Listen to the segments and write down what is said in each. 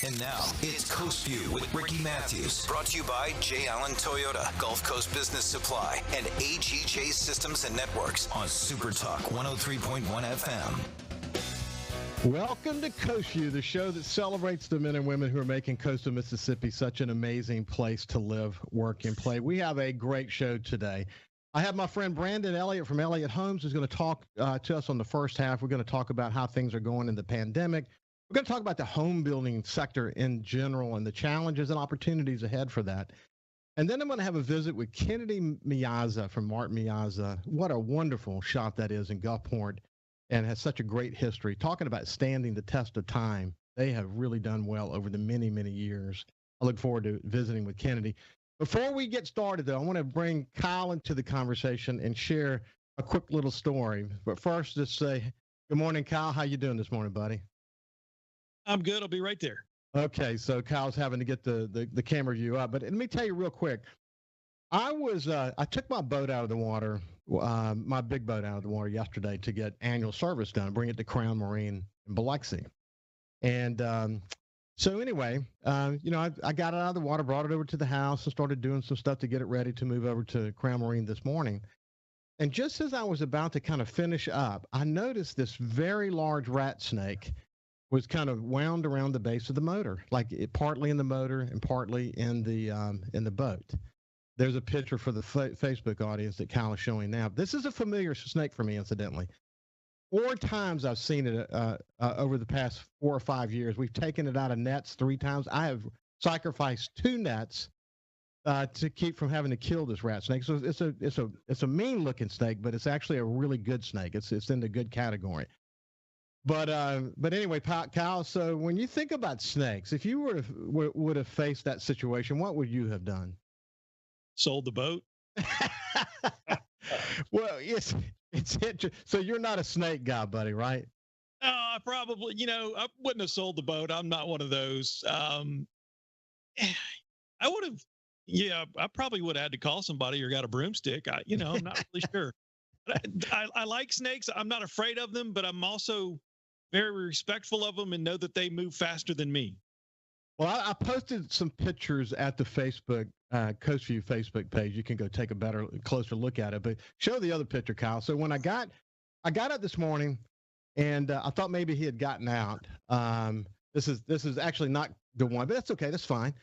And now, it's Coast Vue with Ricky Mathews. Brought to you by J. Allen Toyota, Gulf Coast Business Supply, and AGJ Systems and Networks on SuperTalk 103.1 FM. Welcome to Coast Vue, the show that celebrates the men and women who are making coastal Mississippi such an amazing place to live, work, and play. We have a great show today. I have my friend Brandon Elliott from Elliott Homes who's going to talk to us on the first half. We're going to talk about how things are going in the pandemic. We're going to talk about the home building sector in general and the challenges and opportunities ahead for that. And then I'm going to have a visit with Kennedy Miazza from Martin Miazza. What a wonderful shop that is in Gulfport, and has such a great history. Talking about standing the test of time, they have really done well over the many, many years. I look forward to visiting with Kennedy. Before we get started, though, I want to bring Kyle into the conversation and share a quick little story. But first, just say, good morning, Kyle. How you doing this morning, buddy? I'm good. I'll be right there. Okay, so Kyle's having to get the camera view up. But let me tell you real quick. I took my boat out of the water, my big boat out of the water yesterday to get annual service done, bring it to Crown Marine in Biloxi. And so anyway, I got it out of the water, brought it over to the house, and started doing some stuff to get it ready to move over to Crown Marine this morning. And just as I was about to kind of finish up, I noticed this very large rat snake was kind of wound around the base of the motor, partly in the motor and partly in the boat. There's a picture for the Facebook audience that Kyle is showing now. This is a familiar snake for me, incidentally. 4 times I've seen it over the past 4 or 5 years. We've taken it out of nets 3 times. I have sacrificed 2 nets to keep from having to kill this rat snake. So it's a mean-looking snake, but it's actually a really good snake. It's in the good category. But anyway, Kyle, so when you think about snakes, if you would have faced that situation, what would you have done? Sold the boat. Well, it's so you're not a snake guy, buddy, right? I probably, I wouldn't have sold the boat. I'm not one of those. I would have, I probably would have had to call somebody or got a broomstick. I'm not really sure. I like snakes. I'm not afraid of them, but I'm also very respectful of them and know that they move faster than me. Well, I posted some pictures at the Facebook, Coast Vue Facebook page. You can go take a closer look at it, but show the other picture, Kyle. So when I got up this morning and I thought maybe he had gotten out. This is actually not the one, but that's okay. That's fine.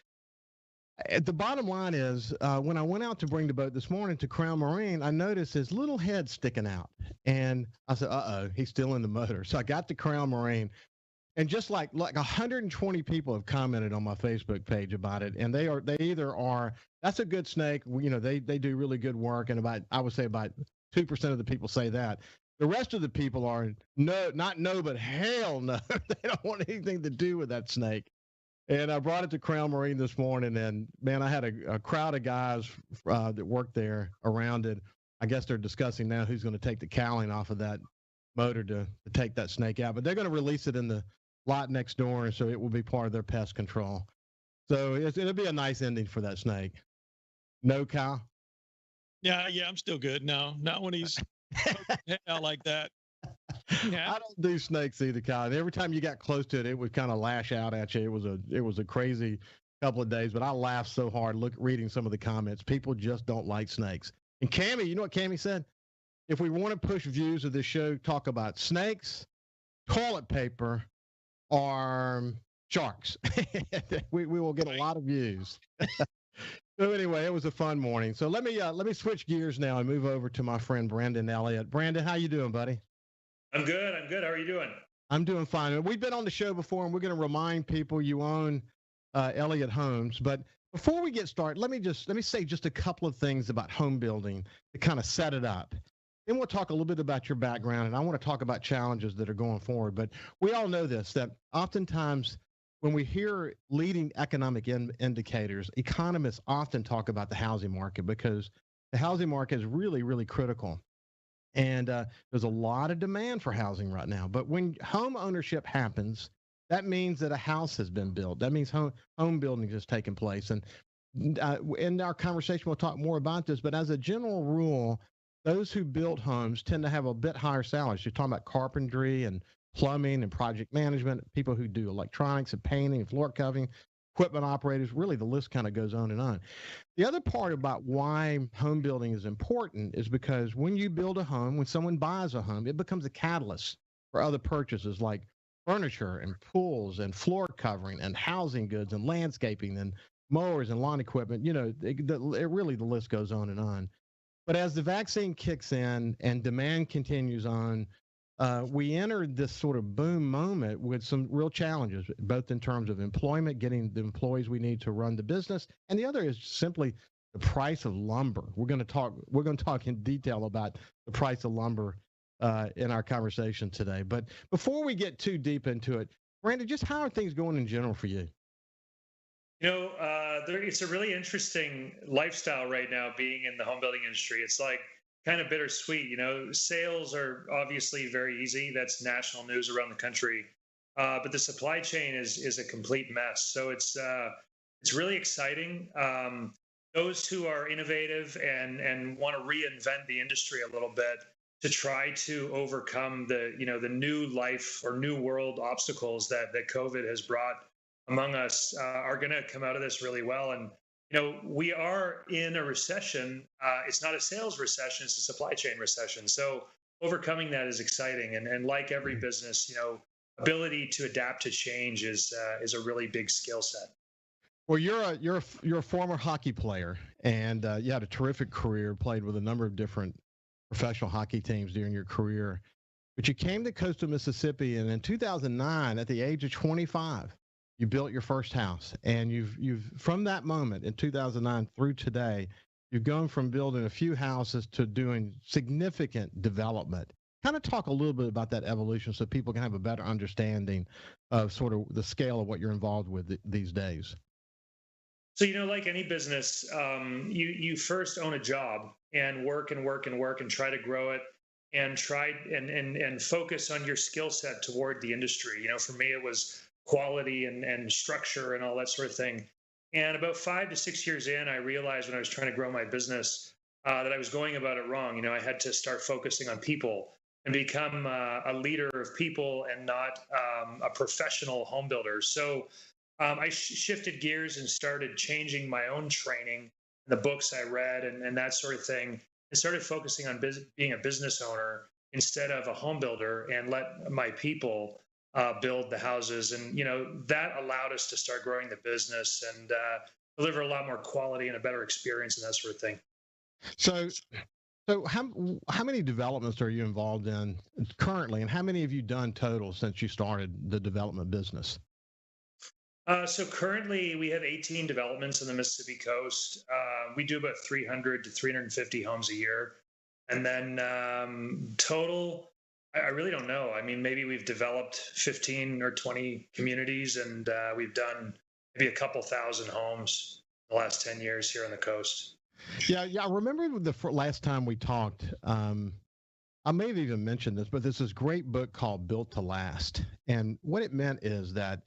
The bottom line is when I went out to bring the boat this morning to Crown Marine, I noticed his little head sticking out. And I said, uh-oh, he's still in the motor. So I got to Crown Marine. And just like 120 people have commented on my Facebook page about it. And they either are, that's a good snake. They do really good work. And I would say about 2% of the people say that. The rest of the people are but hell no. They don't want anything to do with that snake. And I brought it to Crown Marine this morning, and man, I had a crowd of guys that work there around it. I guess they're discussing now who's going to take the cowling off of that motor to take that snake out. But they're going to release it in the lot next door, and so it will be part of their pest control. So it'll be a nice ending for that snake. No, Kyle? Yeah, I'm still good. No, not when he's out like that. Yeah. I don't do snakes either, Kyle. And every time you got close to it, it would kind of lash out at you. It was a crazy couple of days, but I laughed so hard reading some of the comments. People just don't like snakes. And Cammie, you know what Cammie said? If we want to push views of this show, talk about snakes, toilet paper, or sharks. we will get a lot of views. So anyway, it was a fun morning. So let me switch gears now and move over to my friend Brandon Elliott. Brandon, how you doing, buddy? I'm good. How are you doing? I'm doing fine. We've been on the show before, and we're going to remind people you own Elliott Homes. But before we get started, let me say just a couple of things about home building to kind of set it up. Then we'll talk a little bit about your background, and I want to talk about challenges that are going forward. But we all know this, that oftentimes when we hear leading economic indicators, economists often talk about the housing market because the housing market is really, really critical. And there's a lot of demand for housing right now. But when home ownership happens, that means that a house has been built. That means home building has taken place. And in our conversation, we'll talk more about this. But as a general rule, those who build homes tend to have a bit higher salaries. You're talking about carpentry and plumbing and project management, people who do electronics and painting, floor covering, equipment operators. Really, the list kind of goes on and on. The other part about why home building is important is because when you build a home, when someone buys a home, it becomes a catalyst for other purchases like furniture and pools and floor covering and housing goods and landscaping and mowers and lawn equipment. Really the list goes on and on. But as the vaccine kicks in and demand continues on, we entered this sort of boom moment with some real challenges, both in terms of employment, getting the employees we need to run the business, and the other is simply the price of lumber. We're going to talk in detail about the price of lumber in our conversation today. But before we get too deep into it, Brandon, just how are things going in general for you? It's a really interesting lifestyle right now being in the home building industry. It's like kind of bittersweet. Sales are obviously very easy. That's national news around the country. But the supply chain is a complete mess. So it's really exciting. Those who are innovative and want to reinvent the industry a little bit to try to overcome the new life or new world obstacles that COVID has brought among us are going to come out of this really well. And we are in a recession. It's not a sales recession; it's a supply chain recession. So overcoming that is exciting. And like every business, ability to adapt to change is a really big skill set. Well, you're a former hockey player, and you had a terrific career. Played with a number of different professional hockey teams during your career. But you came to coastal Mississippi, and in 2009, at the age of 25. You built your first house, and you've from that moment in 2009 through today, you've gone from building a few houses to doing significant development. Kind of talk a little bit about that evolution so people can have a better understanding of sort of the scale of what you're involved with these days. So, like any business, you first own a job and work and try to grow it and try and focus on your skill set toward the industry. For me, it was quality and structure and all that sort of thing. And about 5 to 6 years in, I realized when I was trying to grow my business that I was going about it wrong. I had to start focusing on people and become a leader of people and not a professional home builder. So I shifted gears and started changing my own training, the books I read and that sort of thing, and started focusing on being a business owner instead of a home builder and let my people build the houses. And, that allowed us to start growing the business and deliver a lot more quality and a better experience and that sort of thing. So how many developments are you involved in currently, and how many have you done total since you started the development business? So currently we have 18 developments on the Mississippi coast. We do about 300 to 350 homes a year. And then total, I really don't know. I mean, maybe we've developed 15 or 20 communities, and we've done maybe a couple thousand homes in the last 10 years here on the coast. Yeah. I remember the last time we talked, I may have even mentioned this, but there's this great book called Built to Last. And what it meant is that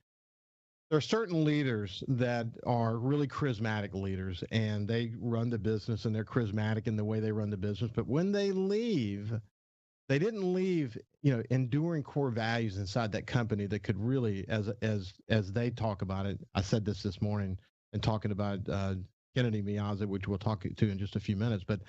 there are certain leaders that are really charismatic leaders, and they run the business and they're charismatic in the way they run the business. But when they leave, they didn't leave, enduring core values inside that company that could really, as they talk about it. I said this morning and talking about Kennedy Miazza, which we'll talk to in just a few minutes, but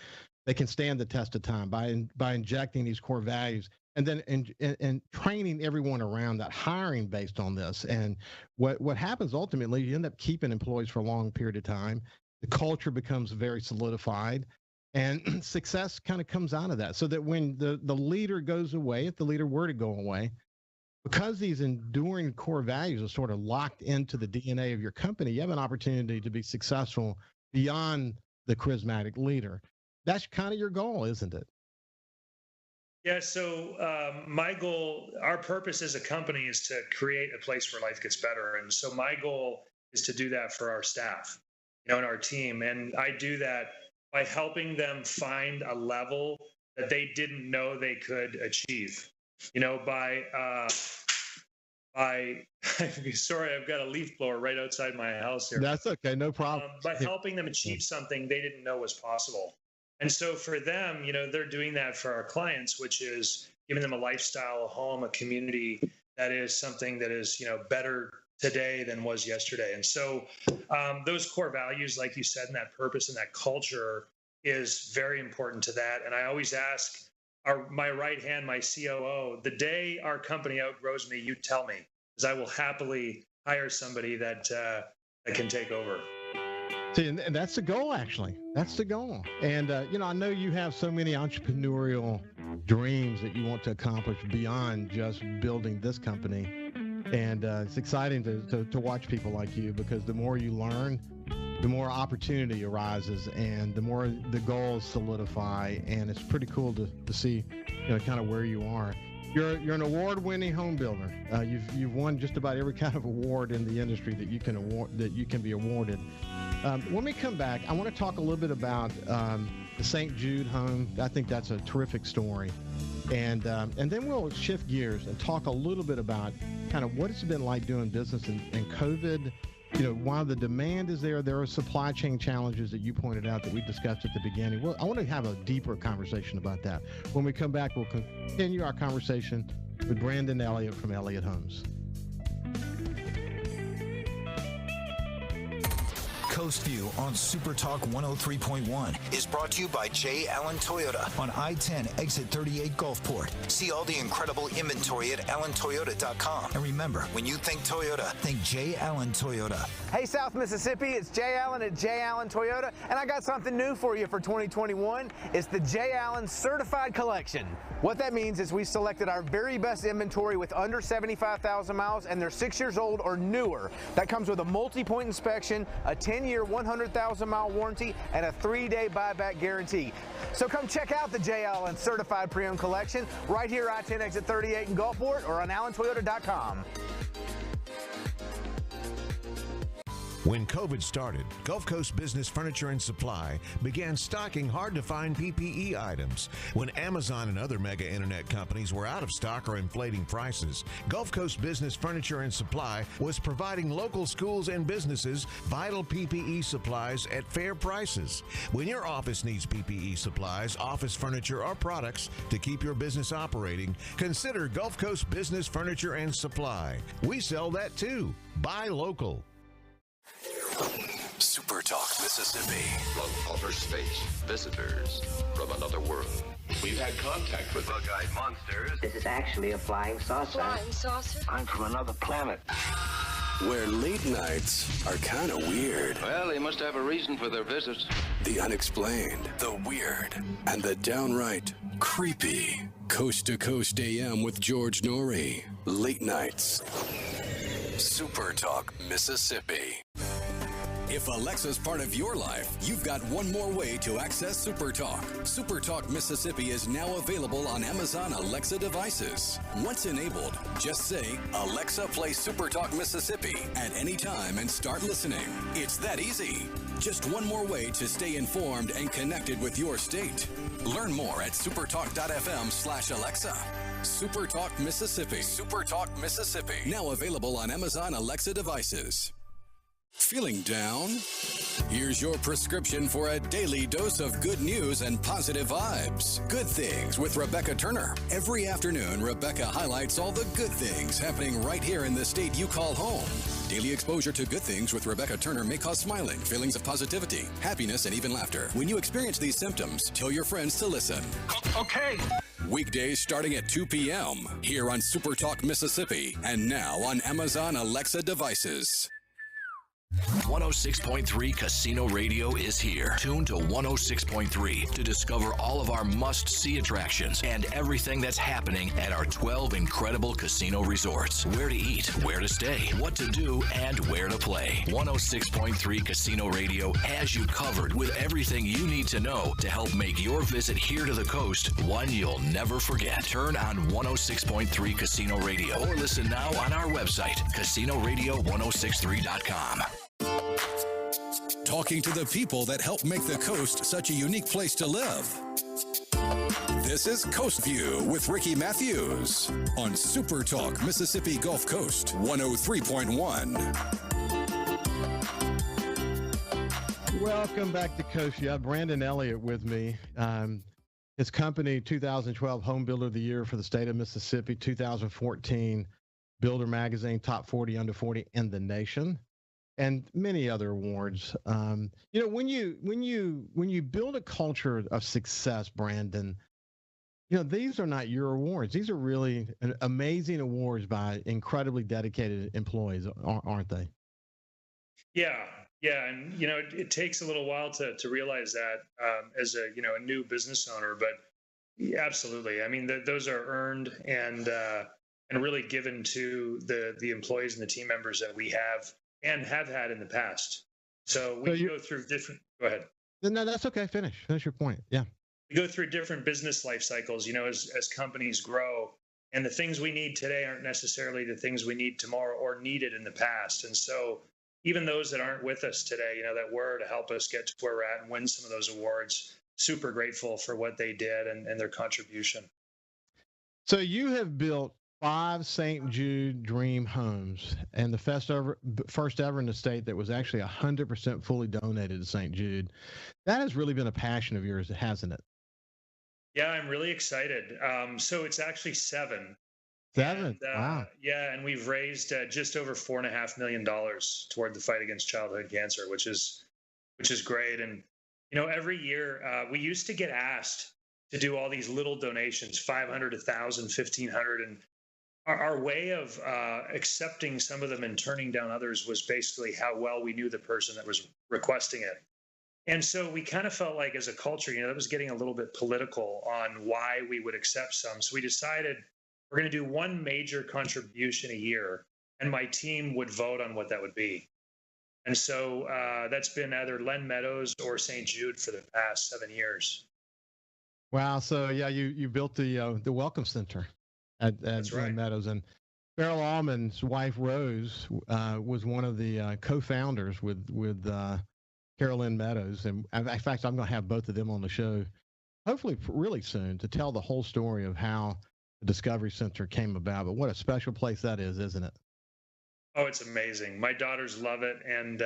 they can stand the test of time by injecting these core values and then and training everyone around that, hiring based on this. And what happens ultimately, you end up keeping employees for a long period of time. The culture becomes very solidified. And success kind of comes out of that, so that when the leader goes away, if the leader were to go away, because these enduring core values are sort of locked into the DNA of your company, you have an opportunity to be successful beyond the charismatic leader. That's kind of your goal, isn't it? Yeah. So my goal, our purpose as a company is to create a place where life gets better. And so my goal is to do that for our staff, and our team. And I do that by helping them find a level that they didn't know they could achieve. By sorry, I've got a leaf blower right outside my house here. That's okay, no problem. By helping them achieve something they didn't know was possible. And so for them, they're doing that for our clients, which is giving them a lifestyle, a home, a community that is something that is, better today than was yesterday. And so those core values, like you said, and that purpose and that culture is very important to that. And I always ask my right hand, my COO, the day our company outgrows me, you tell me, because I will happily hire somebody that can take over. See, and that's the goal, actually. That's the goal. And, I know you have so many entrepreneurial dreams that you want to accomplish beyond just building this company. And it's exciting to watch people like you, because the more you learn, the more opportunity arises and the more the goals solidify. And it's pretty cool to see, kind of where you are. You're an award-winning home builder. You've won just about every kind of award in the industry that you can be awarded. When we come back, I want to talk a little bit about the St. Jude home. I think that's a terrific story. And then we'll shift gears and talk a little bit about kind of what it's been like doing business in COVID. While the demand is there are supply chain challenges that you pointed out that we discussed at the beginning. Well, I want to have a deeper conversation about that. When we come back, we'll continue our conversation with Brandon Elliott from Elliott Homes. Coast Vue on SuperTalk 103.1 is brought to you by J. Allen Toyota on I-10 exit 38 Gulfport. See all the incredible inventory at allentoyota.com. And remember, when you think Toyota, think J. Allen Toyota. Hey, South Mississippi, it's J. Allen at J. Allen Toyota, and I got something new for you for 2021. It's the J. Allen Certified Collection. What that means is we selected our very best inventory with under 75,000 miles, and they're 6 years old or newer. That comes with a multi-point inspection, a 10-year, 100,000-mile warranty, and a 3-day buyback guarantee. So come check out the J. Allen Certified Pre-Owned Collection right here, I-10 exit 38 in Gulfport, or on allentoyota.com. When COVID started, Gulf Coast Business Furniture and Supply began stocking hard-to-find PPE items. When Amazon and other mega internet companies were out of stock or inflating prices, Gulf Coast Business Furniture and Supply was providing local schools and businesses vital PPE supplies at fair prices. When your office needs PPE supplies, office furniture, or products to keep your business operating, consider Gulf Coast Business Furniture and Supply. We sell that too. Buy local. SuperTalk Mississippi. From outer space, visitors from another world. We've had contact with bug-eyed monsters. This is actually a flying saucer. Flying saucer? I'm from another planet. Where late nights are kind of weird. Well, they must have a reason for their visits. The unexplained, the weird, and the downright creepy. Coast to Coast AM with George Norrie. Late nights. SuperTalk Mississippi. If Alexa's part of your life, you've got one more way to access SuperTalk. SuperTalk Mississippi is now available on Amazon Alexa devices. Once enabled, just say, Alexa, play SuperTalk Mississippi at any time and start listening. It's that easy. Just one more way to stay informed and connected with your state. Learn more at supertalk.fm/Alexa. SuperTalk Mississippi. SuperTalk Mississippi. Now available on Amazon Alexa devices. Feeling down? Here's your prescription for a daily dose of good news and positive vibes. Good Things with Rebecca Turner. Every afternoon, Rebecca highlights all the good things happening right here in the state you call home. Daily exposure to Good Things with Rebecca Turner may cause smiling, feelings of positivity, happiness, and even laughter. When you experience these symptoms, tell your friends to listen. Okay. Weekdays starting at 2 p.m. here on SuperTalk Mississippi and now on Amazon Alexa devices. 106.3 Casino Radio is here. Tune to 106.3 to discover all of our must-see attractions and everything that's happening at our 12 incredible casino resorts. Where to eat, where to stay, what to do, and where to play. 106.3 Casino Radio has you covered with everything you need to know to help make your visit here to the coast one you'll never forget. Turn on 106.3 Casino Radio or listen now on our website, casinoradio1063.com. Talking to the people that help make the coast such a unique place to live. This is Coast Vue with Ricky Mathews on SuperTalk Mississippi Gulf Coast 103.1. Welcome back to Coast Vue. I have Brandon Elliott with me. His company, 2012 Home Builder of the Year for the state of Mississippi, 2014 Builder Magazine Top 40 Under 40 in the nation, and many other awards. When you build a culture of success, Brandon, these are not your awards. These are really amazing awards by incredibly dedicated employees, aren't they? Yeah. And, it takes a little while to realize that as a new business owner, but absolutely. I mean, those are earned and really given to the employees and the team members that we have and have had in the past. So we go through different, go ahead. No, that's okay. Finish your point. Yeah. We go through different business life cycles, as companies grow, and the things we need today aren't necessarily the things we need tomorrow or needed in the past. And so even those that aren't with us today, that were to help us get to where we're at and win some of those awards, super grateful for what they did and their contribution. So you have built 5 St. Jude Dream homes, and the first ever in the state that was actually 100% fully donated to St. Jude. That has really been a passion of yours, hasn't it? Yeah, I'm really excited. So it's actually 7. 7. Wow. Yeah, and we've raised just over $4.5 million toward the fight against childhood cancer, which is great. And every year we used to get asked to do all these little donations, 500, 1,000, 1,500, and our way of accepting some of them and turning down others was basically how well we knew the person that was requesting it. And so we kind of felt like, as a culture, that was getting a little bit political on why we would accept some. So we decided we're going to do one major contribution a year, and my team would vote on what that would be. And so that's been either Len Meadows or St. Jude for the past 7 years. Wow. So yeah, you built the Welcome Center at Len Meadows, and Farrell Allman's wife Rose was one of the co-founders with Carolyn Meadows, and in fact, I'm going to have both of them on the show, hopefully really soon, to tell the whole story of how the Discovery Center came about. But what a special place that is, isn't it? Oh, it's amazing. My daughters love it, and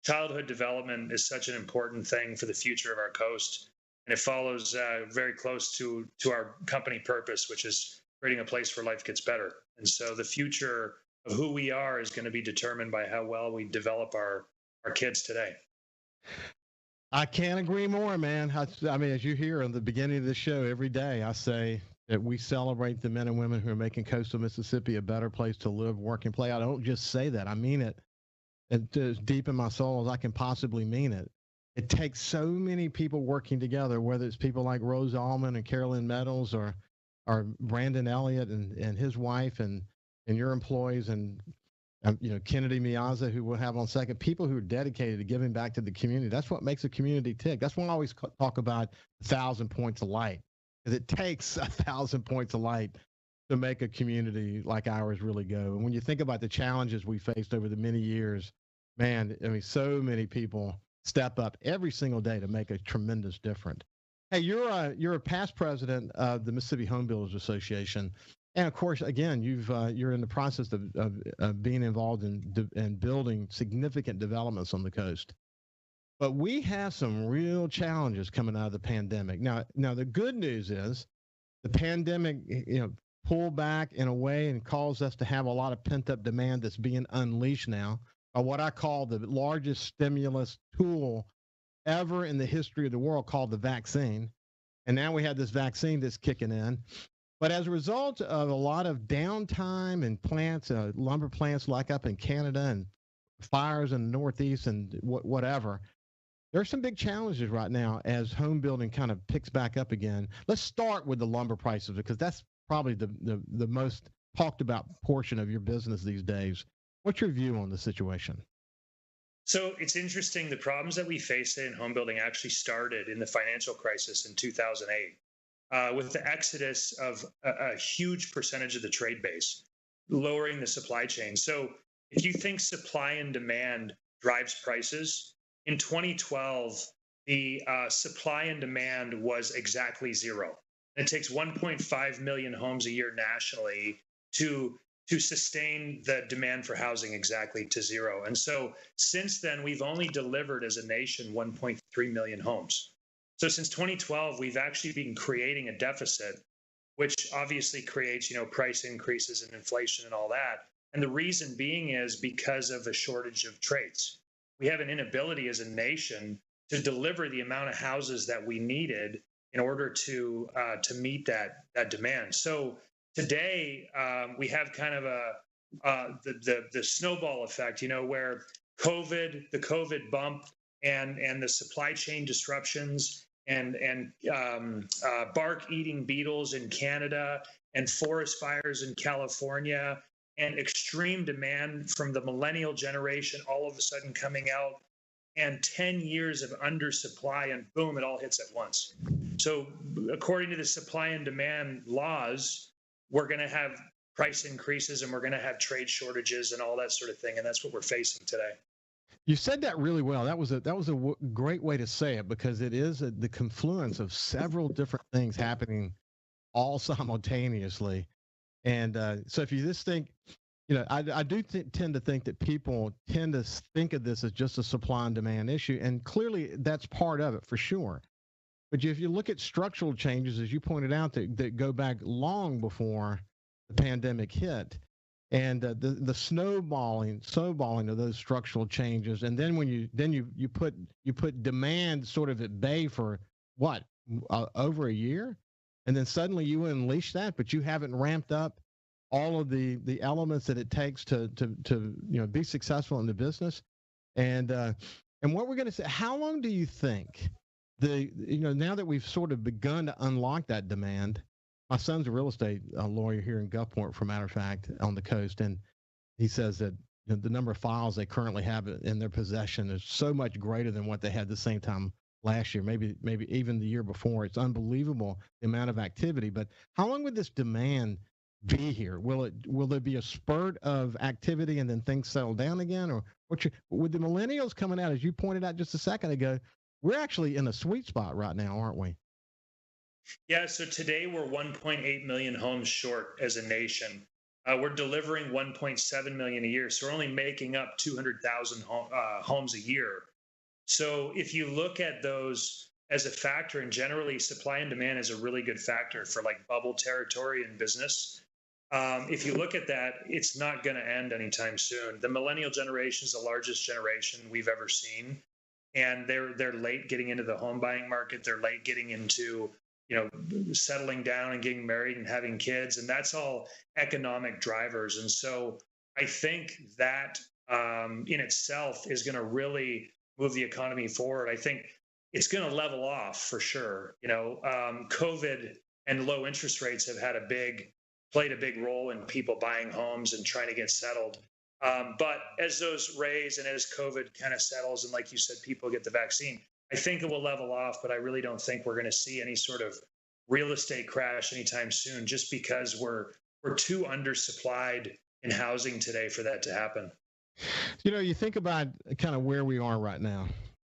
childhood development is such an important thing for the future of our coast, and it follows very close to our company purpose, which is creating a place where life gets better. And so the future of who we are is going to be determined by how well we develop our kids today. I can't agree more, man. I mean, as you hear in the beginning of the show, every day I say that we celebrate the men and women who are making coastal Mississippi a better place to live, work, and play. I don't just say that. I mean it as deep in my soul as I can possibly mean it. It takes so many people working together, whether it's people like Rose Allman and Carolyn Meadows or Brandon Elliott and his wife and your employees and Kennedy Miazza, who we'll have on second, people who are dedicated to giving back to the community. That's what makes a community tick. That's why I always talk about 1,000 points of light, because it takes 1,000 points of light to make a community like ours really go. And when you think about the challenges we faced over the many years, man, I mean, so many people step up every single day to make a tremendous difference. Hey, you're a past president of the Mississippi Home Builders Association. And of course, again, you're in the process of being involved in building significant developments on the coast. But we have some real challenges coming out of the pandemic. Now the good news is the pandemic, pulled back in a way and caused us to have a lot of pent-up demand that's being unleashed now by what I call the largest stimulus tool ever in the history of the world, called the vaccine. And now we have this vaccine that's kicking in. But as a result of a lot of downtime in plants, lumber plants like up in Canada, and fires in the Northeast and whatever, there's some big challenges right now as home building kind of picks back up again. Let's start with the lumber prices, because that's probably the most talked about portion of your business these days. What's your view on the situation? So it's interesting. The problems that we face in home building actually started in the financial crisis in 2008. With the exodus of a huge percentage of the trade base, lowering the supply chain. So if you think supply and demand drives prices, in 2012, the supply and demand was exactly zero. And it takes 1.5 million homes a year nationally to to sustain the demand for housing exactly to zero. And so since then, we've only delivered as a nation 1.3 million homes. So since 2012, we've actually been creating a deficit, which obviously creates, price increases and inflation and all that. And the reason being is because of a shortage of trades. We have an inability as a nation to deliver the amount of houses that we needed in order to meet that demand. So today we have kind of the snowball effect, where the COVID bump and the supply chain disruptions and bark eating beetles in Canada and forest fires in California and extreme demand from the millennial generation all of a sudden coming out, and 10 years of undersupply, and boom, it all hits at once. So according to the supply and demand laws, we're going to have price increases and we're going to have trade shortages and all that sort of thing. And that's what we're facing today. You said that really well. That was a great way to say it, because it is the confluence of several different things happening all simultaneously. And so if you just think, I do tend to think that people tend to think of this as just a supply and demand issue. And clearly that's part of it for sure. But if you look at structural changes, as you pointed out, that go back long before the pandemic hit, and the snowballing of those structural changes, and then when you put demand sort of at bay for what, over a year, and then suddenly you unleash that, but you haven't ramped up all of the elements that it takes to be successful in the business, and what we're going to say. How long do you think now that we've sort of begun to unlock that demand? My son's a real estate lawyer here in Gulfport, for a matter of fact, on the coast, and he says that the number of files they currently have in their possession is so much greater than what they had the same time last year, maybe even the year before. It's unbelievable the amount of activity. But how long would this demand be here? Will there be a spurt of activity and then things settle down again, or with the millennials coming out, as you pointed out just a second ago? We're actually in a sweet spot right now, aren't we? Yeah, so today we're 1.8 million homes short as a nation. We're delivering 1.7 million a year, so we're only making up 200,000 homes a year. So if you look at those as a factor, and generally supply and demand is a really good factor for like bubble territory in business. If you look at that, it's not going to end anytime soon. The millennial generation is the largest generation we've ever seen, and they're late getting into the home buying market. They're late getting into settling down and getting married and having kids, and that's all economic drivers. And so I think that in itself is going to really move the economy forward. I think it's going to level off for sure. COVID and low interest rates have played a big role in people buying homes and trying to get settled. But as those raise and as COVID kind of settles, and like you said, people get the vaccine, I think it will level off, but I really don't think we're going to see any sort of real estate crash anytime soon, just because we're too undersupplied in housing today for that to happen. You think about kind of where we are right now.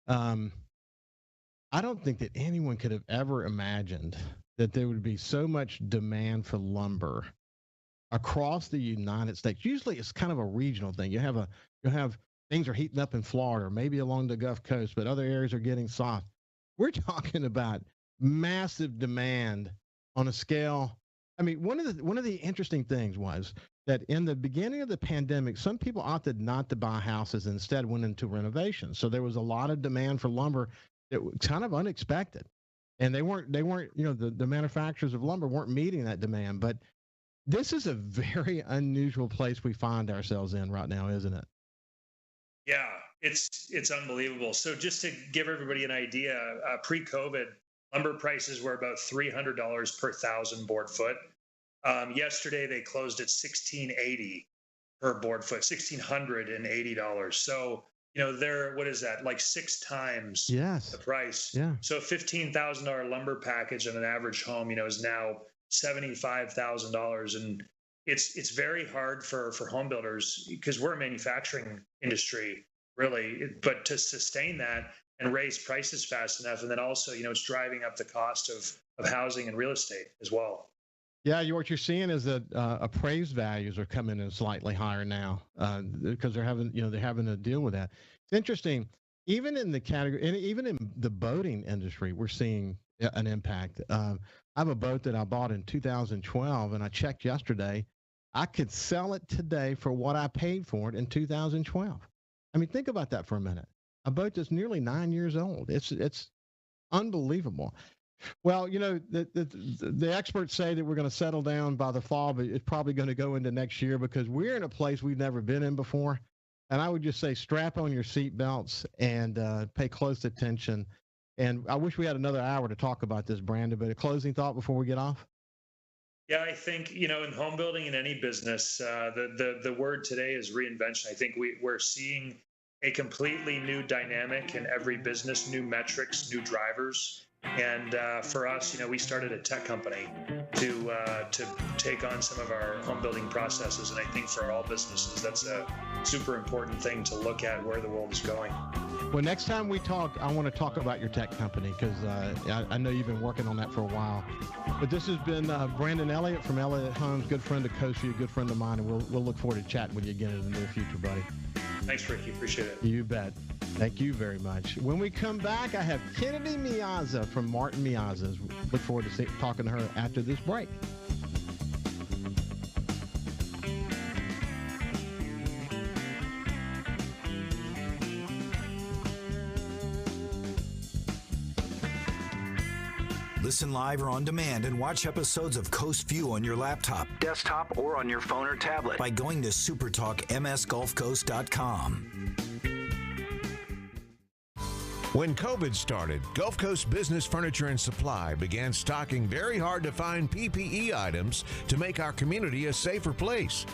I don't think that anyone could have ever imagined that there would be so much demand for lumber across the United States. Usually it's kind of a regional thing. You'll have things are heating up in Florida, or maybe along the Gulf Coast, but other areas are getting soft. We're talking about massive demand on a scale. I mean, one of the interesting things was that in the beginning of the pandemic, some people opted not to buy houses, instead went into renovation. So there was a lot of demand for lumber that was kind of unexpected, and they weren't the manufacturers of lumber weren't meeting that demand. But this is a very unusual place we find ourselves in right now, isn't it? Yeah, it's unbelievable. So just to give everybody an idea, pre-COVID, lumber prices were about $300 per 1,000 board foot. Yesterday they closed at $1,680 per board foot, $1,680. So they're, what is that, like 6 times the price? Yeah. So $15,000 lumber package on an average home, is now $75,000, and it's very hard for home builders, because we're a manufacturing industry, really, but to sustain that and raise prices fast enough. And then also, it's driving up the cost of housing and real estate as well. Yeah, what you're seeing is that appraised values are coming in slightly higher now because they're having to deal with that. It's interesting, even in the category, and even in the boating industry, we're seeing an impact. I have a boat that I bought in 2012, and I checked yesterday. I could sell it today for what I paid for it in 2012. I mean, think about that for a minute. A boat that's nearly 9 years old. It's unbelievable. Well, the experts say that we're going to settle down by the fall, but it's probably going to go into next year because we're in a place we've never been in before. And I would just say strap on your seatbelts and pay close attention. And I wish we had another hour to talk about this, Brandon, but a closing thought before we get off? Yeah, I think, in home building, in any business, the word today is reinvention. I think we're seeing a completely new dynamic in every business, new metrics, new drivers. And for us, we started a tech company to take on some of our home building processes. And I think for all businesses, that's a super important thing to look at where the world is going. Well, next time we talk, I want to talk about your tech company because I know you've been working on that for a while. But this has been Brandon Elliott from Elliott Homes, good friend of Coast Vue, a good friend of mine, and we'll look forward to chatting with you again in the near future, buddy. Thanks, Ricky. Appreciate it. You bet. Thank you very much. When we come back, I have Kennedy Miazza from Martin Miazza. Look forward to talking to her after this break. Listen live or on demand and watch episodes of Coast Vue on your laptop, desktop, or on your phone or tablet by going to supertalkmsgulfcoast.com. When COVID started, Gulf Coast Business Furniture and Supply began stocking very hard-to-find PPE items to make our community a safer place.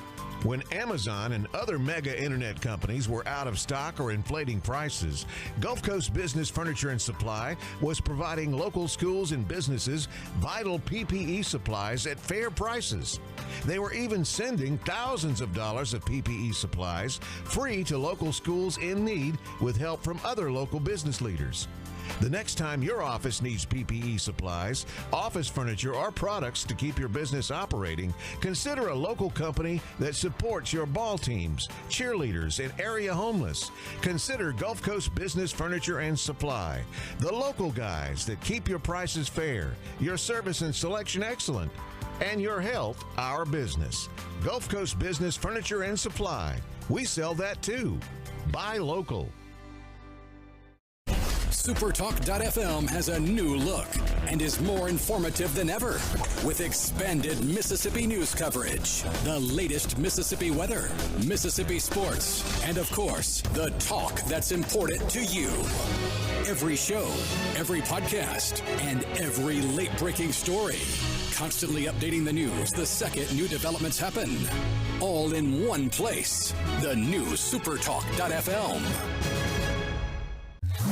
When Amazon and other mega internet companies were out of stock or inflating prices, Gulf Coast Business Furniture and Supply was providing local schools and businesses vital PPE supplies at fair prices. They were even sending thousands of dollars of PPE supplies free to local schools in need with help from other local business leaders. The next time your office needs PPE supplies, office furniture, or products to keep your business operating, consider a local company that supports your ball teams, cheerleaders, and area homeless. Consider Gulf Coast Business Furniture and Supply, the local guys that keep your prices fair, your service and selection excellent, and your health our business. Gulf Coast Business Furniture and Supply. We sell that too. Buy local. SuperTalk.fm has a new look and is more informative than ever with expanded Mississippi news coverage, the latest Mississippi weather, Mississippi sports, and of course, the talk that's important to you. Every show, every podcast, and every late-breaking story. Constantly updating the news the second new developments happen. All in one place. The new SuperTalk.fm.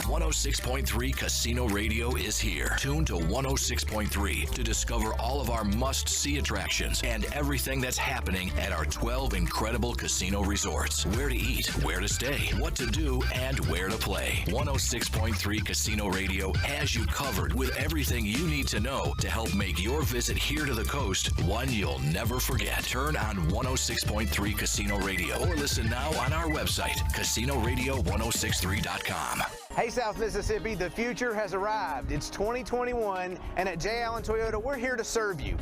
106.3 Casino Radio is here. Tune to 106.3 to discover all of our must-see attractions and everything that's happening at our 12 incredible casino resorts. Where to eat, where to stay, what to do, and where to play. 106.3 Casino Radio has you covered with everything you need to know to help make your visit here to the coast one you'll never forget. Turn on 106.3 Casino Radio or listen now on our website, casinoradio1063.com. Hey, South Mississippi, the future has arrived. It's 2021, and at J. Allen Toyota, we're here to serve you.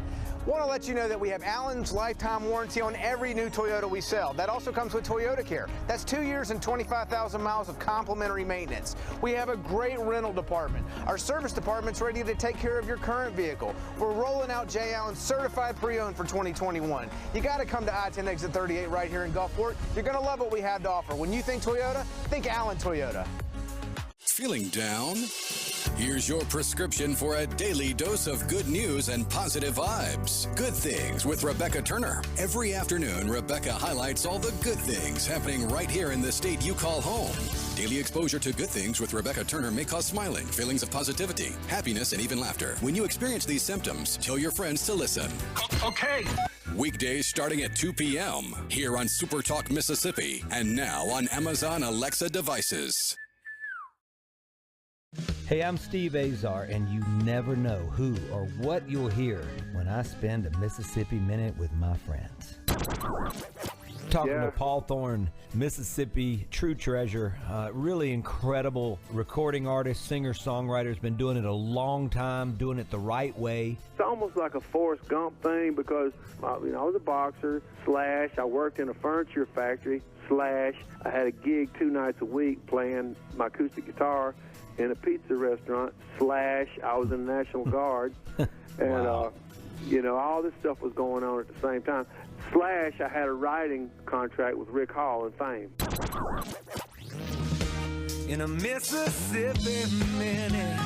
Want to let you know that we have Allen's lifetime warranty on every new Toyota we sell. That also comes with Toyota Care. That's 2 years and 25,000 miles of complimentary maintenance. We have a great rental department. Our service department's ready to take care of your current vehicle. We're rolling out J. Allen certified pre-owned for 2021. You got to come to I-10 exit 38 right here in Gulfport. You're going to love what we have to offer. When you think Toyota, think Allen Toyota. Feeling down? Here's your prescription for a daily dose of good news and positive vibes. Good Things with Rebecca Turner. Every afternoon, Rebecca highlights all the good things happening right here in the state you call home. Daily exposure to Good Things with Rebecca Turner may cause smiling, feelings of positivity, happiness, and even laughter. When you experience these symptoms, tell your friends to listen. Okay. Weekdays starting at 2 p.m. here on SuperTalk Mississippi and now on Amazon Alexa devices. Hey, I'm Steve Azar, and you never know who or what you'll hear when I spend a Mississippi Minute with my friends. Talking to Paul Thorne, Mississippi true treasure, really incredible recording artist, singer, songwriter, has been doing it a long time, doing it the right way. It's almost like a Forrest Gump thing because, I was a boxer, / I worked in a furniture factory, / I had a gig 2 nights a week playing my acoustic guitar in a pizza restaurant, / I was in the National Guard, and, Wow. All this stuff was going on at the same time. / I had a writing contract with Rick Hall and Fame. In a Mississippi Minute.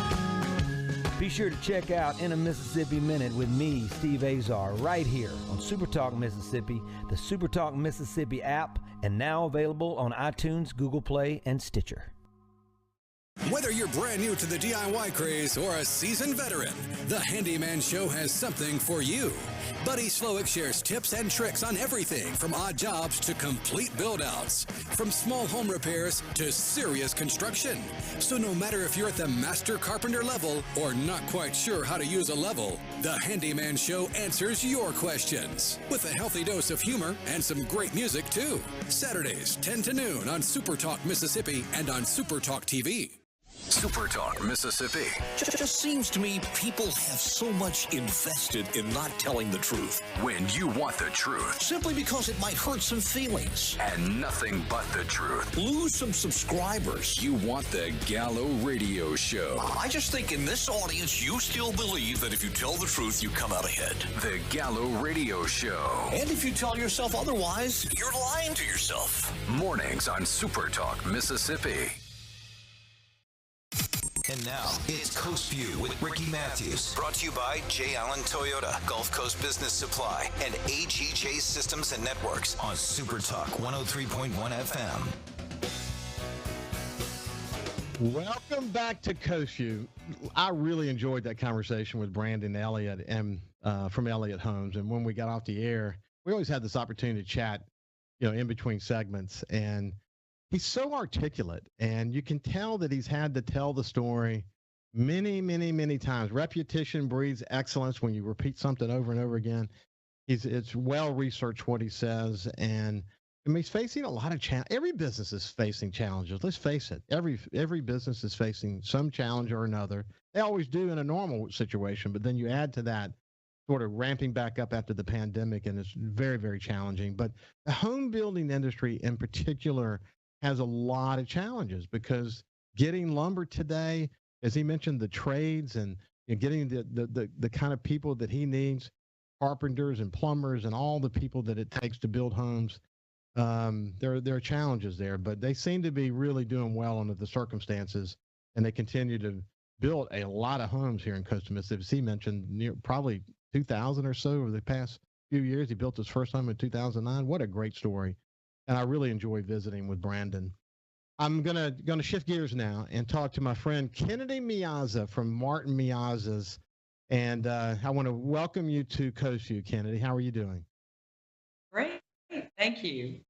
Be sure to check out In a Mississippi Minute with me, Steve Azar, right here on SuperTalk Mississippi, the SuperTalk Mississippi app, and now available on iTunes, Google Play, and Stitcher. Whether you're brand new to the DIY craze or a seasoned veteran, the Handyman Show has something for you. Buddy Slowick shares tips and tricks on everything from odd jobs to complete build-outs, from small home repairs to serious construction. So no matter if you're at the master carpenter level or not quite sure how to use a level, the Handyman Show answers your questions with a healthy dose of humor and some great music too. Saturdays, 10 to noon on SuperTalk Mississippi and on SuperTalk TV. SuperTalk Mississippi. Just seems to me people have so much invested in not telling the truth. When you want the truth. Simply because it might hurt some feelings. And nothing but the truth. Lose some subscribers. You want the Gallo Radio Show. I just think in this audience, you still believe that if you tell the truth, you come out ahead. The Gallo Radio Show. And if you tell yourself otherwise, you're lying to yourself. Mornings on SuperTalk Mississippi. And now, it's Coast Vue with Ricky Mathews. Brought to you by J. Allen Toyota, Gulf Coast Business Supply, and AGJ Systems and Networks on SuperTalk 103.1 FM. Welcome back to Coast Vue. I really enjoyed that conversation with Brandon Elliott and from Elliott Homes. And when we got off the air, we always had this opportunity to chat, in between segments. And he's so articulate, and you can tell that he's had to tell the story many, many, many times. Repetition breeds excellence. When you repeat something over and over again, it's well researched what he says, and he's facing a lot of challenges. Every business is facing challenges. Let's face it. Every business is facing some challenge or another. They always do in a normal situation, but then you add to that sort of ramping back up after the pandemic, and it's very, very challenging. But the home building industry in particular has a lot of challenges because getting lumber today, as he mentioned, the trades and getting the kind of people that he needs, carpenters and plumbers and all the people that it takes to build homes, there are challenges there, but they seem to be really doing well under the circumstances, and they continue to build a lot of homes here in coastal Mississippi. As he mentioned, probably 2,000 or so over the past few years. He built his first home in 2009. What a great story. And I really enjoy visiting with Brandon. I'm gonna shift gears now and talk to my friend Kennedy Miazza from Martin Miazza's, and I want to welcome you to Coast Vue, Kennedy. How are you doing? Great, thank you.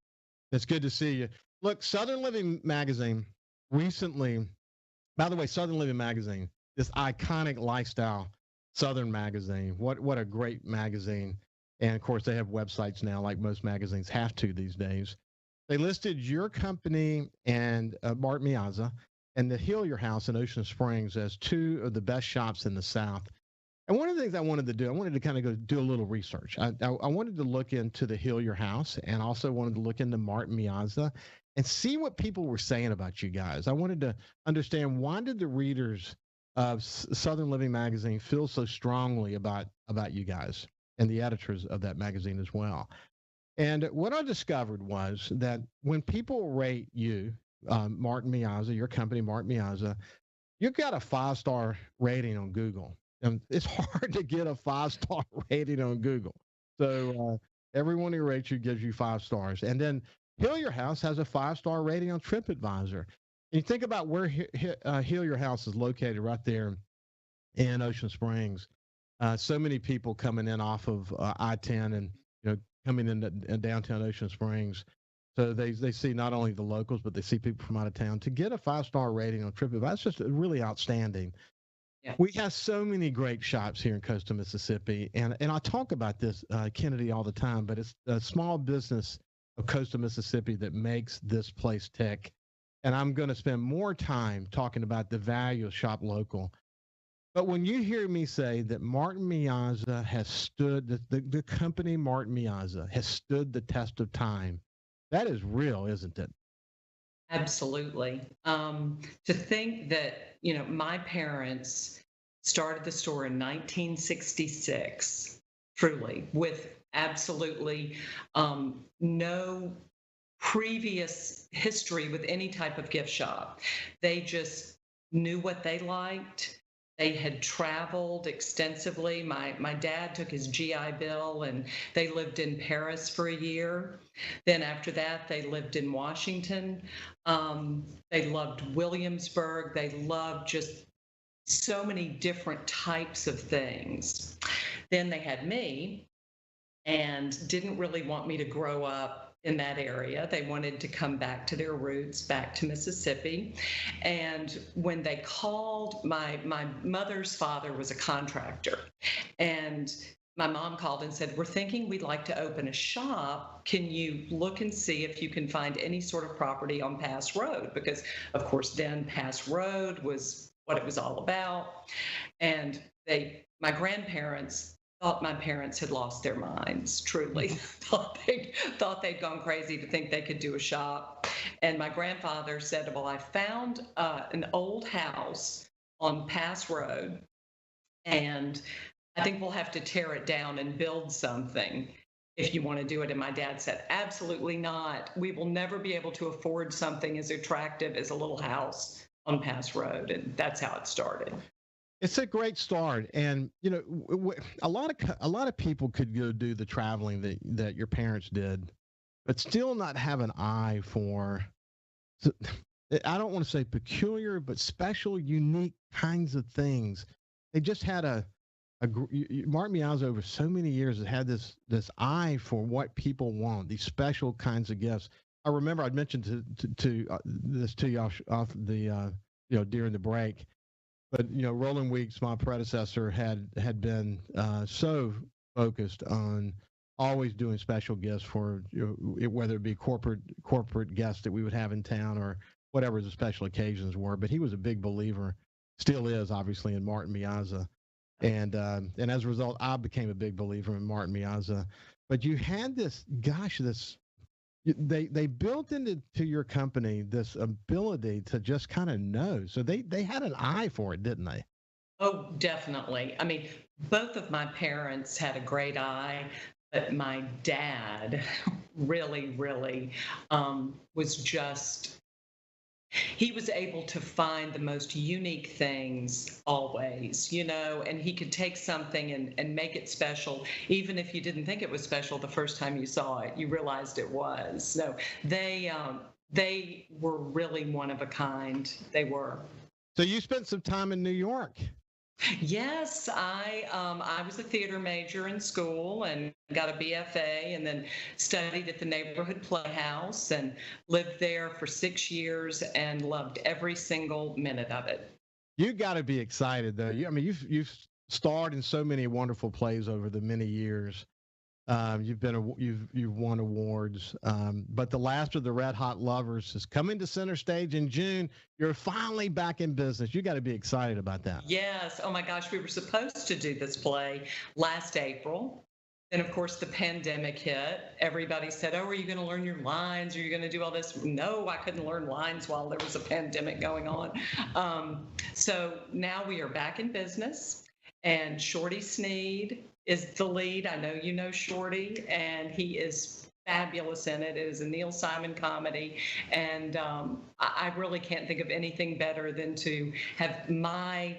It's good to see you. Look, Southern Living Magazine recently, by the way, Southern Living Magazine, this iconic lifestyle Southern magazine. What a great magazine. And of course, they have websites now, like most magazines have to these days. They listed your company and Martin Miazza and the Hillier House in Ocean Springs as two of the best shops in the South. And one of the things I wanted to do, I wanted to kind of go do a little research. I wanted to look into the Hillier House and also wanted to look into Martin Miazza and see what people were saying about you guys. I wanted to understand, why did the readers of Southern Living Magazine feel so strongly about you guys and the editors of that magazine as well. And what I discovered was that when people rate you, Martin Miazza, your company, Martin Miazza, you've got a 5-star rating on Google. And it's hard to get a 5-star rating on Google. So everyone who rates you gives you 5 stars. And then Hillier House has a 5-star rating on TripAdvisor. And you think about where Hillier House is located, right there in Ocean Springs. So many people coming in off of I-10 and coming in downtown Ocean Springs. So they see not only the locals, but they see people from out of town. To get a 5-star rating on TripAdvisor, that's just really outstanding. Yeah. We have so many great shops here in coastal Mississippi, and I talk about this, Kennedy, all the time, but it's a small business of coastal Mississippi that makes this place tick. And I'm going to spend more time talking about the value of shop local. But when you hear me say that Martin Miazza has stood, the company Martin Miazza has stood the test of time, that is real, isn't it? Absolutely. To think that, my parents started the store in 1966, truly, with absolutely no previous history with any type of gift shop. They just knew what they liked. They had traveled extensively. My dad took his GI Bill and they lived in Paris for a year. Then after that, they lived in Washington. They loved Williamsburg. They loved just so many different types of things. Then they had me and didn't really want me to grow up in that area. They wanted to come back to their roots, back to Mississippi. And when they called, my mother's father was a contractor. And my mom called and said, we're thinking we'd like to open a shop. Can you look and see if you can find any sort of property on Pass Road? Because, of course, then Pass Road was what it was all about. And my grandparents thought my parents had lost their minds, truly. thought they'd gone crazy to think they could do a shop. And my grandfather said, well, I found an old house on Pass Road, and I think we'll have to tear it down and build something if you want to do it. And my dad said, absolutely not. We will never be able to afford something as attractive as a little house on Pass Road. And that's how it started. It's a great start, and a lot of people could go do the traveling that your parents did, but still not have an eye for, I don't want to say peculiar, but special, unique kinds of things. They just had Martin Miazza over so many years has had this eye for what people want, these special kinds of gifts. I remember I'd mentioned this to you off the during the break. But, Roland Weeks, my predecessor, had been so focused on always doing special gifts for, whether it be corporate guests that we would have in town or whatever the special occasions were. But he was a big believer, still is, obviously, in Martin Miazza. And as a result, I became a big believer in Martin Miazza. But you had they built into your company this ability to just kind of know. So they had an eye for it, didn't they? Oh, definitely. I mean, both of my parents had a great eye, but my dad really, really was just, he was able to find the most unique things always, and he could take something and make it special. Even if you didn't think it was special the first time you saw it, you realized it was. So they were really one of a kind. They were. So you spent some time in New York. Yes, I was a theater major in school and got a BFA, and then studied at the neighborhood playhouse and lived there for 6 years and loved every single minute of it. You got to be excited, though. You've starred in so many wonderful plays over the many years. You've won awards, but The Last of the Red Hot Lovers is coming to center stage in June. You're finally back in business. You got to be excited about that. Yes. Oh my gosh, we were supposed to do this play last April. Then, of course, the pandemic hit. Everybody said, oh, are you going to learn your lines? Are you going to do all this? No, I couldn't learn lines while there was a pandemic going on. So now we are back in business, and Shorty Sneed is the lead. I know you know Shorty, and he is fabulous in it. It is a Neil Simon comedy, and I really can't think of anything better than to have my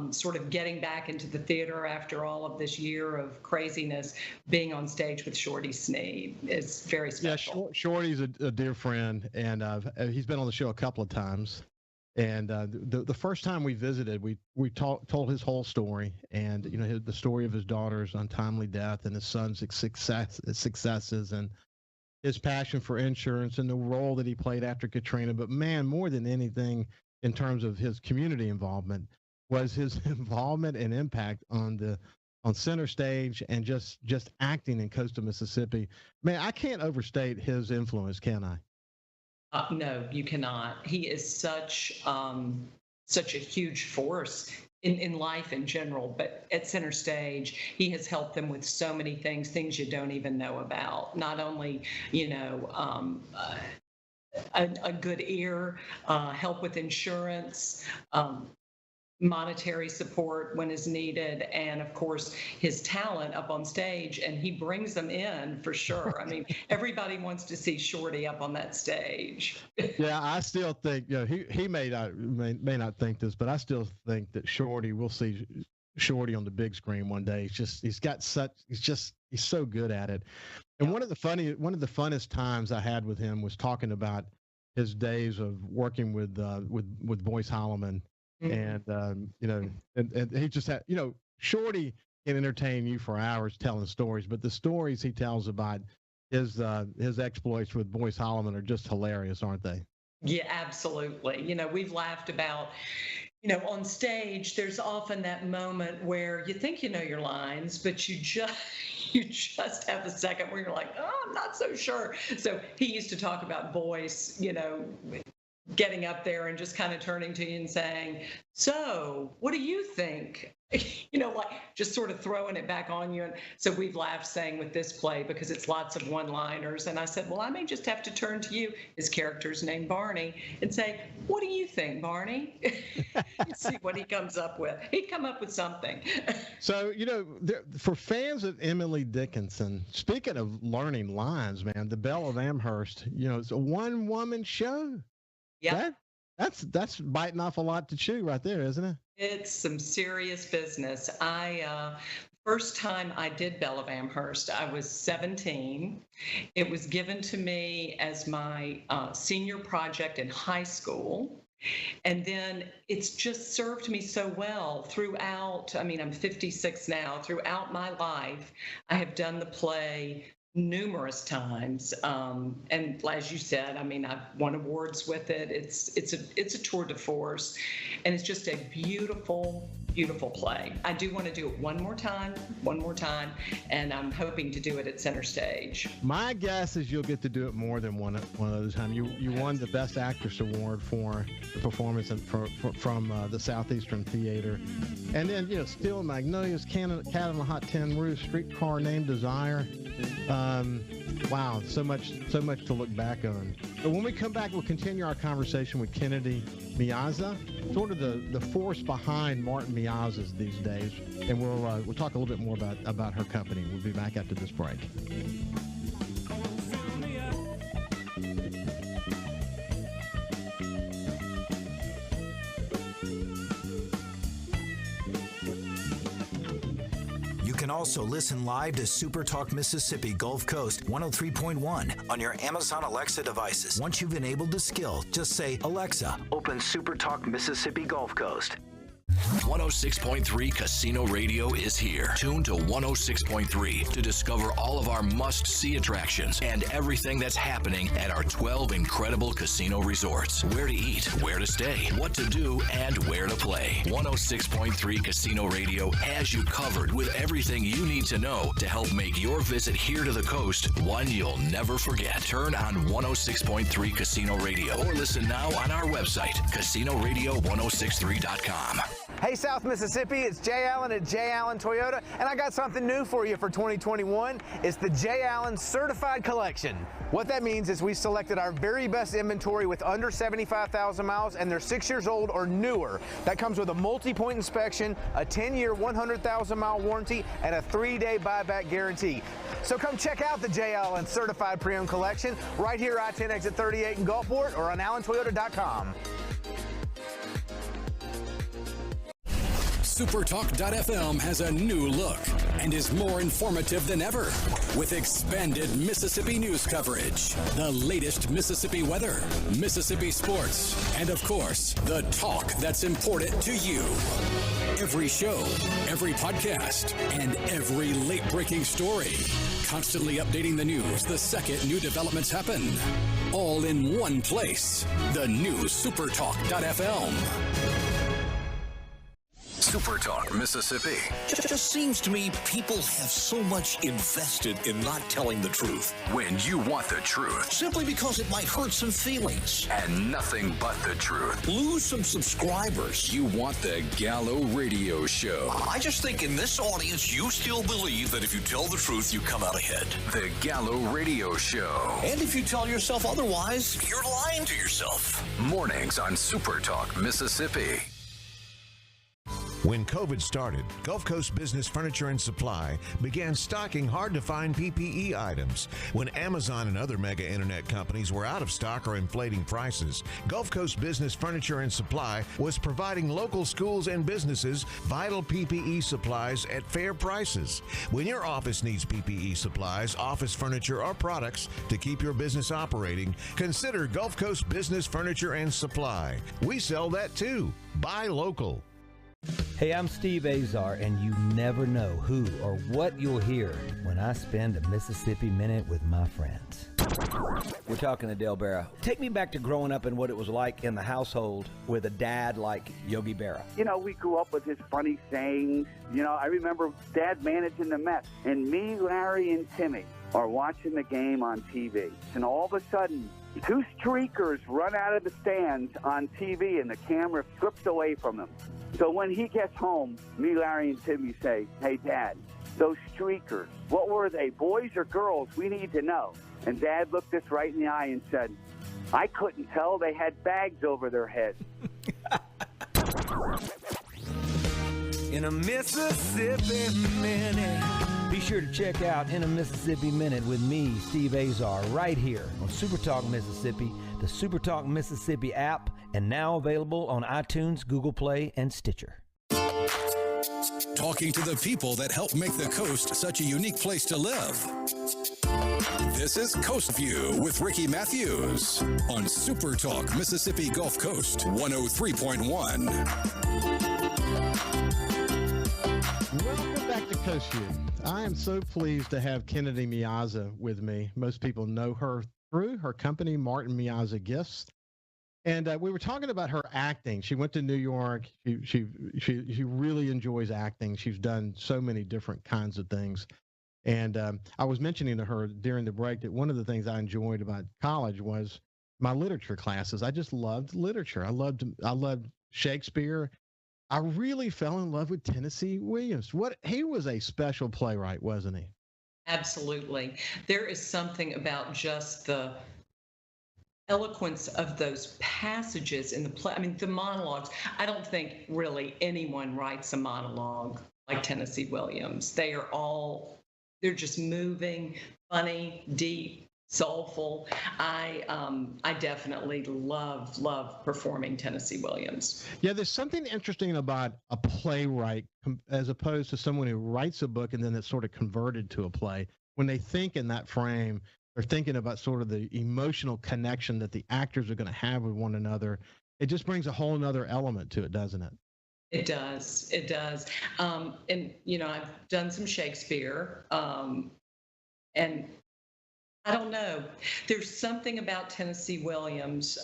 sort of getting back into the theater after all of this year of craziness, being on stage with Shorty Sneed is very special. Yeah, Shorty's a dear friend, and he's been on the show a couple of times. And the first time we visited, we told his whole story, and the story of his daughter's untimely death and his son's successes, and his passion for insurance and the role that he played after Katrina. But man, more than anything, in terms of his community involvement, was his involvement and impact on Center Stage and just acting in coastal Mississippi. Man, I can't overstate his influence, can I? No, you cannot. He is such a huge force in life in general, but at Center Stage, he has helped them with so many things you don't even know about. Not only, a good ear, help with insurance, monetary support when is needed, and of course his talent up on stage, and he brings them in for sure. I mean, everybody wants to see Shorty up on that stage. Yeah, I still think, he may not think this, but I still think that we'll see Shorty on the big screen one day. He's so good at it. And one of the funnest times I had with him was talking about his days of working with Boyce Holloman. And and he just had, Shorty can entertain you for hours telling stories, but the stories he tells about his exploits with Boyce Holloman are just hilarious, aren't they? Yeah, absolutely. We've laughed about, on stage, there's often that moment where you think you know your lines, but you just have a second where you're like, oh, I'm not so sure. So he used to talk about Boyce, getting up there and just kind of turning to you and saying, so what do you think? Like just sort of throwing it back on you. And so we've laughed saying with this play, because it's lots of one-liners. And I said, well, I may just have to turn to you, his character's named Barney, and say, what do you think, Barney? See what he comes up with. He'd come up with something. So, for fans of Emily Dickinson, speaking of learning lines, man, the Belle of Amherst, it's a one-woman show. Yeah, that's biting off a lot to chew right there, isn't it? It's some serious business. First time I did Belle of Amherst, I was 17. It was given to me as my senior project in high school. And then it's just served me so well throughout. I'm 56 now. Throughout my life, I have done the play numerous times, and as you said, I've won awards with it. It's a tour de force, and it's just a beautiful play. I do want to do it one more time, and I'm hoping to do it at Center Stage. My guess is you'll get to do it more than one other time. You won the Best Actress Award for the performance from the Southeastern Theater, and then Steel Magnolias, Cat on the Hot Tin Roof, Streetcar Named Desire. Wow, so much to look back on. But when we come back, we'll continue our conversation with Kennedy Miazza, sort of the force behind Martin Miazza's these days, and we'll talk a little bit more about her company. We'll be back after this break. You can also listen live to SuperTalk Mississippi Gulf Coast 103.1 on your Amazon Alexa devices. Once you've enabled the skill, just say, Alexa, open SuperTalk Mississippi Gulf Coast. 106.3 Casino Radio is here. Tune to 106.3 to discover all of our must-see attractions and everything that's happening at our 12 incredible casino resorts. Where to eat, where to stay, what to do, and where to play. 106.3 Casino Radio has you covered with everything you need to know to help make your visit here to the coast one you'll never forget. Turn on 106.3 Casino Radio or listen now on our website, CasinoRadio1063.com. Hey, South Mississippi, it's Jay Allen at Jay Allen Toyota, and I got something new for you for 2021. It's the Jay Allen Certified Collection. What that means is we selected our very best inventory with under 75,000 miles, and they're 6 years old or newer. That comes with a multi-point inspection, a 10-year, 100,000-mile warranty, and a 3-day buyback guarantee. So come check out the Jay Allen Certified Pre-Owned Collection right here, I-10 exit 38 in Gulfport, or on allentoyota.com. SuperTalk.fm has a new look and is more informative than ever with expanded Mississippi news coverage, the latest Mississippi weather, Mississippi sports, and of course, the talk that's important to you. Every show, every podcast, and every late-breaking story Constantly updating the news the second new developments happen. All in one place. The new SuperTalk.fm. SuperTalk Mississippi. Just seems to me people have so much invested in not telling the truth. When you want the truth. Simply because it might hurt some feelings. And nothing but the truth. Lose some subscribers. You want the Gallo Radio Show. I just think in this audience, you still believe that if you tell the truth, you come out ahead. The Gallo Radio Show. And if you tell yourself otherwise, you're lying to yourself. Mornings on SuperTalk Mississippi. When COVID started, Gulf Coast Business Furniture and Supply began stocking hard-to-find PPE items. When Amazon and other mega internet companies were out of stock or inflating prices, Gulf Coast Business Furniture and Supply was providing local schools and businesses vital PPE supplies at fair prices. When your office needs PPE supplies, office furniture, or products to keep your business operating, consider Gulf Coast Business Furniture and Supply. We sell that too. Buy local. Hey, I'm Steve Azar, and you never know who or what you'll hear when I spend a Mississippi Minute with my friends. We're talking to Del Berra. Take me back to growing up and what it was like in the household with a dad like Yogi Berra. You know, we grew up with his funny sayings. You know, I remember Dad managing the Mets, and me, Larry, and Timmy are watching the game on TV. And all of a sudden, two streakers run out of the stands on TV, and the camera slips away from them. So when he gets home, me, Larry, and Timmy say, "Hey, Dad, those streakers, what were they, boys or girls? We need to know." And Dad looked us right in the eye and said, "I couldn't tell. They had bags over their heads." In a Mississippi Minute. Be sure to check out In a Mississippi Minute with me, Steve Azar, right here on SuperTalk Mississippi, the SuperTalk Mississippi app, and now available on iTunes, Google Play, and Stitcher. Talking to the people that help make the coast such a unique place to live. This is Coast Vue with Ricky Mathews on SuperTalk Mississippi Gulf Coast 103.1. Welcome back to Coast Vue. I am so pleased to have Kennedy Miazza with me. Most people know her through her company, Martin Miazza Gifts. And we were talking about her acting. She went to New York. She really enjoys acting. She's done so many different kinds of things. And I was mentioning to her during the break that one of the things I enjoyed about college was my literature classes. I just loved literature. I loved Shakespeare. I really fell in love with Tennessee Williams. He was a special playwright, wasn't he? Absolutely. There is something about just the eloquence of those passages in the play. I mean, the monologues. I don't think really anyone writes a monologue like Tennessee Williams. They're just moving, funny, deep, soulful. I definitely love performing Tennessee Williams. Yeah, there's something interesting about a playwright as opposed to someone who writes a book and then it's sort of converted to a play. When they think in that frame, they're thinking about sort of the emotional connection that the actors are going to have with one another. It just brings a whole nother element to it, doesn't it? It does. It does. And, you know, I've done some Shakespeare, and I don't know. There's something about Tennessee Williams.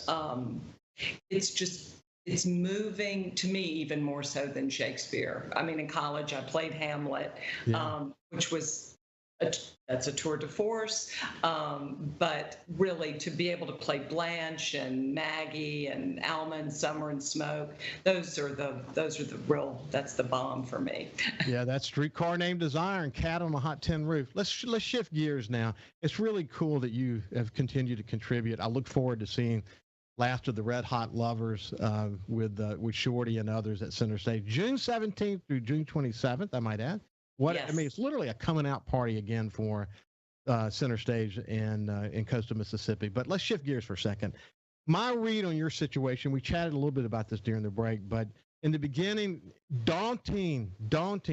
It's moving to me even more so than Shakespeare. I mean, in college, I played Hamlet, which was that's a tour de force. But really, to be able to play Blanche and Maggie and Alma and Summer and Smoke, that's the bomb for me. Yeah, that Streetcar Named Desire and Cat on a Hot Tin Roof. Let's shift gears now. It's really cool that you have continued to contribute. I look forward to seeing Last of the Red Hot Lovers with Shorty and others at Center Stage, June 17th through June 27th, I might add. Yes. I mean, it's literally a coming out party again for Center Stage in coastal Mississippi. But let's shift gears for a second. My read on your situation, we chatted a little bit about this during the break, but in the beginning, daunting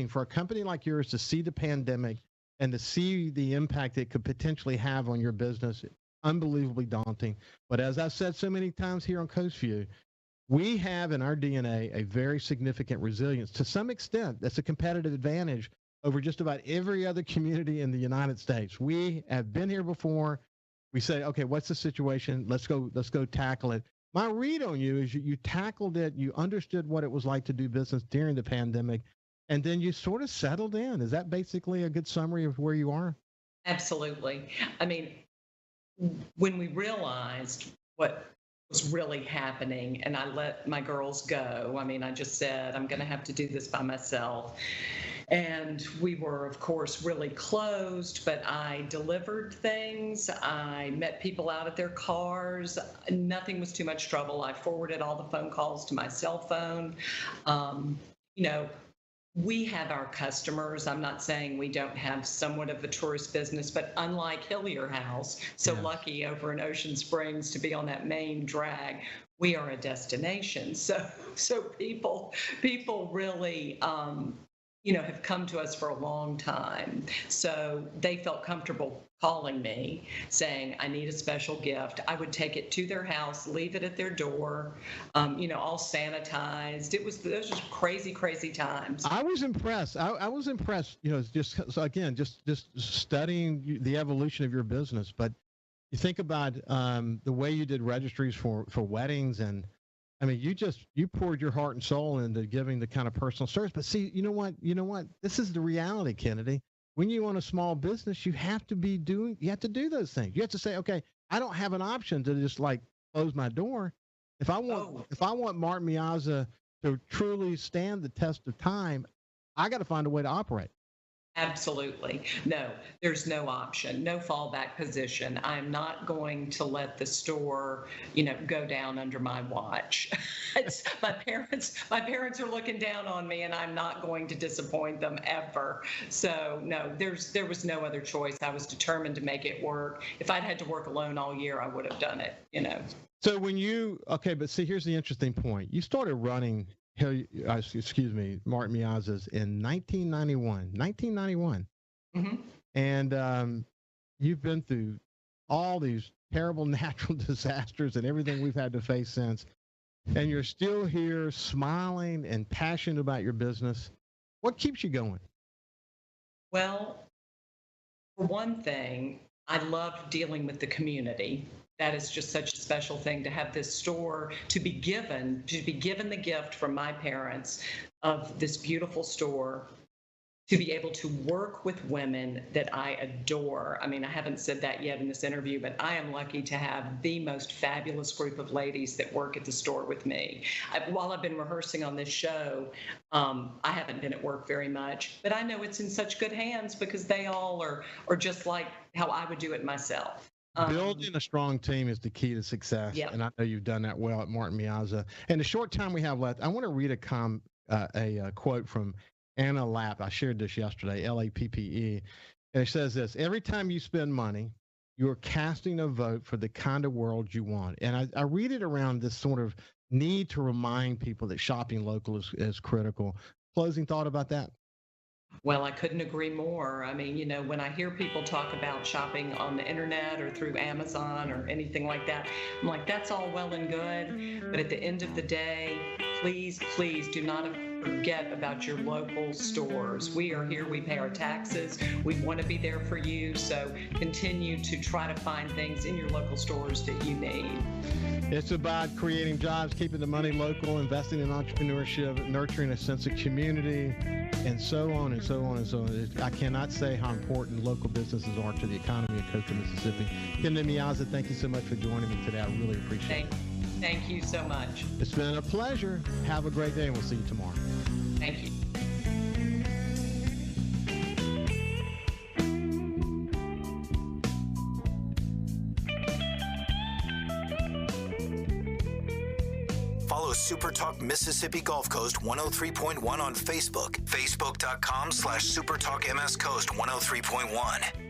for a company like yours to see the pandemic and to see the impact it could potentially have on your business. Unbelievably daunting. But as I've said so many times here on Coast Vue, we have in our DNA a very significant resilience. To some extent, that's a competitive advantage over just about every other community in the United States. We have been here before. We say, okay, what's the situation? Let's go tackle it. My read on you is you tackled it. You understood what it was like to do business during the pandemic, and then you sort of settled in. Is that basically a good summary of where you are? Absolutely. I mean, when we realized what was really happening and I let my girls go, I mean, I just said, I'm going to have to do this by myself. And we were, of course, really closed, but I delivered things. I met people out at their cars. Nothing was too much trouble. I forwarded all the phone calls to my cell phone. We have our customers. I'm not saying we don't have somewhat of a tourist business, but unlike Hillier House, so lucky over in Ocean Springs to be on that main drag, we are a destination. So people really, have come to us for a long time. So they felt comfortable calling me saying, I need a special gift. I would take it to their house, leave it at their door, all sanitized. Those were crazy, crazy times. I was impressed. I was impressed, just studying the evolution of your business. But you think about the way you did registries for weddings, and I mean, you poured your heart and soul into giving the kind of personal service. But see, you know what? This is the reality, Kennedy. When you own a small business, you have to do those things. You have to say, okay, I don't have an option to just like close my door. If I want Mark Miazza to truly stand the test of time, I got to find a way to operate. Absolutely. No, there's no option, no fallback position. I'm not going to let the store, go down under my watch. My parents are looking down on me, and I'm not going to disappoint them ever. So no, there was no other choice. I was determined to make it work. If I'd had to work alone all year, I would have done it, So but see, here's the interesting point. You started running Mark Miazza's in 1991. Mm-hmm. And you've been through all these terrible natural disasters and everything we've had to face since. And you're still here smiling and passionate about your business. What keeps you going? Well, for one thing, I love dealing with the community. That is just such a special thing to have this store, to be given the gift from my parents of this beautiful store, to be able to work with women that I adore. I mean, I haven't said that yet in this interview, but I am lucky to have the most fabulous group of ladies that work at the store with me. While I've been rehearsing on this show, I haven't been at work very much, but I know it's in such good hands because they all are just like how I would do it myself. Building a strong team is the key to success, and I know you've done that well at Martin Miazza. And the short time we have left, I want to read a quote from Anna Lapp. I shared this yesterday, Lappe, and it says this: every time you spend money, you're casting a vote for the kind of world you want. And I read it around this sort of need to remind people that shopping local is critical. Closing thought about that? Well, I couldn't agree more. I mean, when I hear people talk about shopping on the internet or through Amazon or anything like that, I'm like, that's all well and good. But at the end of the day, please, please do not forget about your local stores. We are here. We pay our taxes. We want to be there for you. So continue to try to find things in your local stores that you need. It's about creating jobs, keeping the money local, investing in entrepreneurship, nurturing a sense of community, and so on and so on and so on. I cannot say how important local businesses are to the economy of coastal Mississippi. Kennedy Miazza, thank you so much for joining me today. I really appreciate it. Thank you so much. It's been a pleasure. Have a great day, and we'll see you tomorrow. Thank you. Follow SuperTalk Mississippi Gulf Coast 103.1 on Facebook. Facebook.com/SuperTalk MS Coast 103.1.